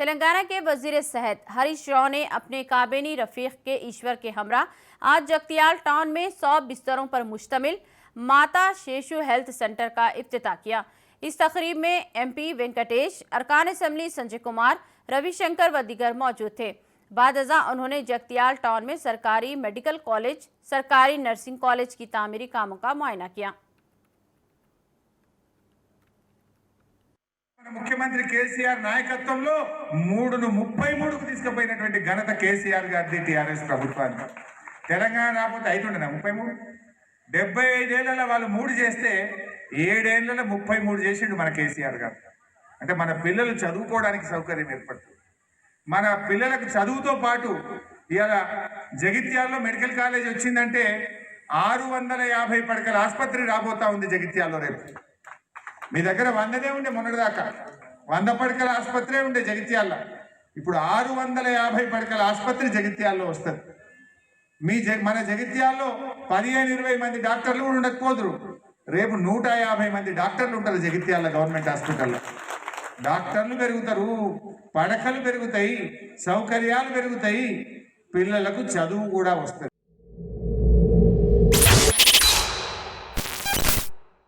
तेलंगाना के वजीर सेहत हरीश राव ने अपने काबिनी रफीक के ईश्वर के हमरा आज जगतियाल टाउन में 100 बिस्तरों पर मुश्तमिल माता शेषु हेल्थ सेंटर का इफ्तिताह किया। इस तकरीब में MP वेंकटेश, अरकान असम्बली संजय कुमार, रविशंकर व दीगर मौजूद थे। बाद अज़ा उन्होंने जगतियाल टाउन में सरकारी मेडिकल कॉलेज, सरकारी नर्सिंग कॉलेज की तामीरी कामों का मुआयना किया। मुख्यमंत्री केसीआर నాయకత్వంలో 33కు తీసుకుపోయినటువంటి ఘనత కేసీఆర్ గారిది టీఆర్ఎస్ ప్రభుత్వానికి। తెలంగాణ రాకపోతే అయితుండేనా 33? 75 ఏళ్లలో వాళ్ళు 3 చేస్తే 7 ఏళ్లలో 33 చేసిండు మన కేసీఆర్ గారు। అంటే మన పిల్లలు చదువుకోవడానికి సౌకర్యం ఏర్పడుతుంది। మన పిల్లలకు చదువుతో పాటు ఇయాల జగిత్యాలలో మెడికల్ కాలేజ్ వచ్చిందంటే 650 పడకల ఆసుపత్రి రాబోతా ఉంది జగిత్యాలలో రేపు। మీ దగ్గర 100దే ఉండే మొన్నటిదాకా 100 పడకల ఆసుపత్రి ఉండే జగిత్యాల, ఇప్పుడు 650 పడకల ఆసుపత్రి జగిత్యాలలో వస్తుంది। మన జగిత్యాలలో 15-20 మంది డాక్టర్లు కూడా ఉండకపోదురు, రేపు 150 మంది డాక్టర్లు ఉంటారు జగిత్యాల గవర్నమెంట్ హాస్పిటల్లో। డాక్టర్లు పెరుగుతారు, పడకలు పెరుగుతాయి, సౌకర్యాలు పెరుగుతాయి, పిల్లలకు చదువు కూడా వస్తుంది।